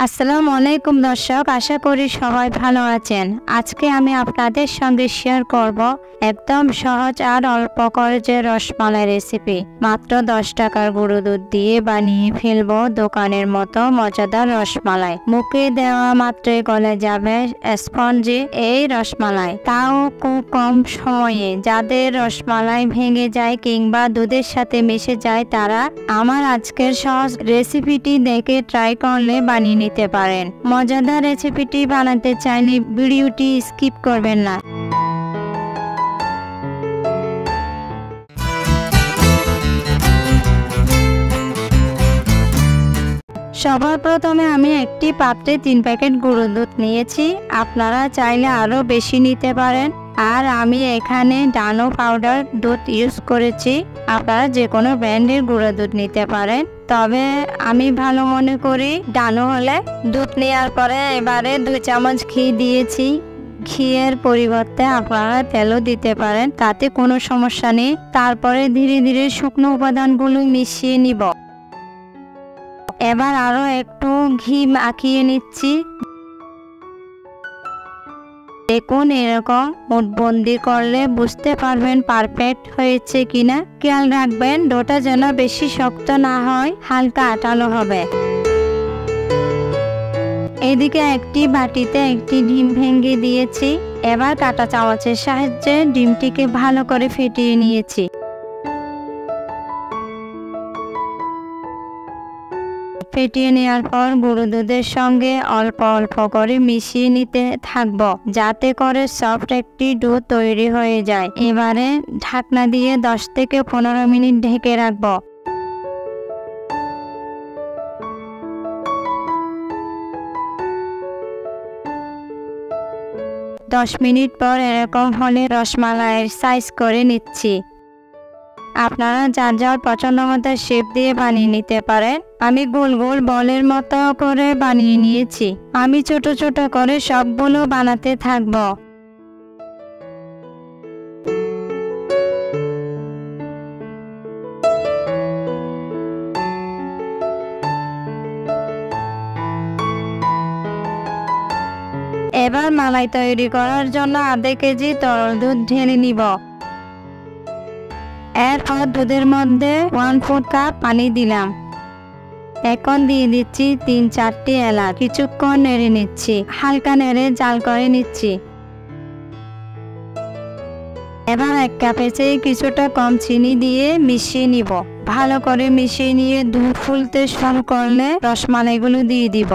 আসসালামু আলাইকুম দর্শক, আশা করি সবাই ভালো আছেন। আজকে আমি আপনাদের সঙ্গে শেয়ার করব একদম সহজ আর অল্প খরচে রসমালাই রেসিপি। মাত্র 10 টাকার গুঁড়ো দুধ দিয়ে বানিয়ে ফেলবো দোকানের মতো মজাদার রসমালাই। মুখে দেওয়া মাত্রই গলে যাবে স্পঞ্জি এই রসমালাই, তাও খুব কম সময়ে। যাদের রসমালাই ভেঙে যায় কিংবা দুধের সাথে মিশে যায় তারা আমার আজকের সহজ রেসিপিটি দেখে ট্রাই করলে বানিয়ে নিতে পারেন। মজাদার রেসিপিটি বানাতে চাইলে ভিডিওটি স্কিপ করবেন না। সবার প্রথমে আমি একটি পাত্রে 3 প্যাকেট গুঁড়ো দুধ নিয়েছি। আপনারা চাইলে আরো বেশি নিতে পারেন। আর আমি এখানে ডানো পাউডার দুধ ইউজ করেছি। আপনারা যে কোনো ব্র্যান্ডের গুঁড়ো দুধ নিতে পারেন, তবে আমি ভালো মনে করি ডানো হলে। দুধ নেওয়ার পরে এবারে 2 চামচ ঘি দিয়েছি। ঘিয়ের পরিবর্তে আপনারা তেলও দিতে পারেন, তাতে কোনো সমস্যা নেই। তারপরে ধীরে ধীরে শুকনো উপাদানগুলো মিশিয়ে নিব। এবার আরো একটু ঘি মাখিয়ে নিচ্ছি। দেখুন, এরকম মুঠবন্দি করলে বুঝতে পারবেন পারফেক্ট হয়েছে কিনা। খেয়াল রাখবেন ডোটা যেন বেশি শক্ত না হয়, হালকা আটালো হবে। এদিকে একটি বাটিতে একটি ডিম ভেঙে দিয়েছি। এবার কাঁটা চামচের সাহায্যে ডিমটিকে ভালো করে ফেটিয়ে নিয়েছি। ফেটিয়ে নেওয়ার পর গুঁড়ো দুধের সঙ্গে অল্প অল্প করে মিশিয়ে নিতে থাকবো, যাতে করে সফট একটি ডো তৈরি হয়ে যায়। এবারে ঢাকনা দিয়ে 10 থেকে 15 মিনিট ঢেকে রাখবো। দশ মিনিট পর এরকম হলে রসমালাইয়ের সাইজ করে নিচ্ছি। আপনারা যার যার পছন্দ মতো শেপ দিয়ে বানিয়ে নিতে পারেন। আমি গোল গোল বলের মতো করে বানিয়ে নিয়েছি। আমি ছোট ছোট করে সবগুলো বানাতে থাকব। এবার মালাই তৈরি করার জন্য আধা কেজি তরল দুধ ঢেলে নিব। এরপর দুধের মধ্যে 1/4 কাপ পানি দিলাম। এখন দিয়ে দিচ্ছি 3-4টি এলাচ। কিছুক্ষণ নেড়ে নিচ্ছি, হালকা নেড়ে জাল করে নিচ্ছি। এবার 1 কাপের চেয়ে কিছুটা কম চিনি দিয়ে মিশিয়ে নিব। ভালো করে মিশিয়ে নিয়ে দুধ ফুলতে শুরু করলে রসমালাইগুলো দিয়ে দিব।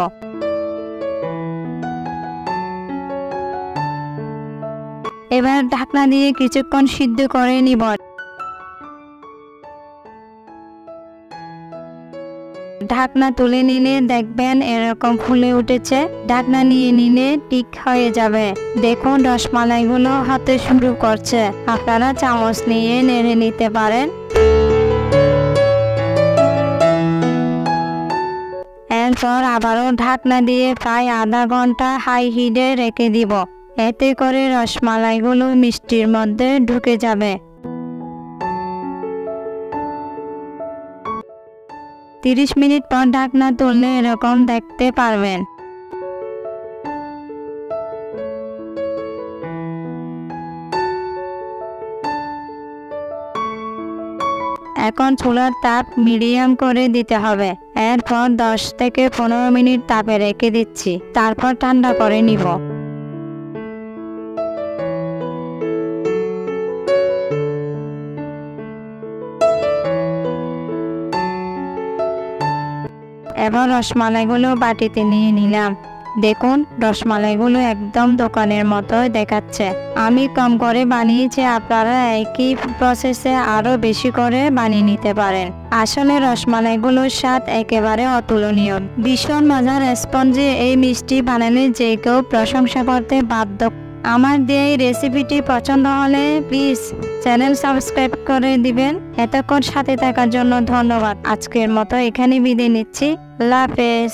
এবার ঢাকনা দিয়ে কিছুক্ষণ সিদ্ধ করে নিব। ঢাকনা তুলে নিলে দেখবেন এরকম ফুলে উঠেছে। ঢাকনা নিয়ে নিলে ঠিক হয়ে যাবে। দেখুন রসমালাইগুলো হতে শুরু করছে। আপনারা চামচ নিয়ে নেড়ে নিতে পারেন। এরপর আবারও ঢাকনা দিয়ে প্রায় আধা ঘন্টা হাই হিটে রেখে দিব। এতে করে রসমালাইগুলো মিষ্টির মধ্যে ঢুকে যাবে। 30 মিনিট পর ঢাকনা তুললে এরকম দেখতে পারবেন। এখন চুলার তাপ মিডিয়াম করে দিতে হবে। এরপর 10 থেকে 15 মিনিট তাপে রেখে দিচ্ছি। তারপর ঠান্ডা করে নিব। এবার রসমালাইগুলো বাটিতে নিয়ে নিলাম। দেখুন রসমালাইগুলো একদম দোকানের মতো দেখাচ্ছে। আমি কম করে বানিয়েছি, আপনারা একই প্রসেসে আরো বেশি করে বানিয়ে নিতে পারেন। আসলে রসমালাইগুলোর স্বাদ একেবারে অতুলনীয়। ভীষণ মজার স্পঞ্জি এই মিষ্টি বানালে যে কেউ প্রশংসা করতে বাধ্য। আমার দিয়ে এই রেসিপিটি পছন্দ হলে প্লিজ চ্যানেল সাবস্ক্রাইব করে দিবেন। এতক্ষণ সাথে থাকার জন্য ধন্যবাদ। আজকের মতো এখানে বিদায় নিচ্ছি। আল্লাহ হাফেজ।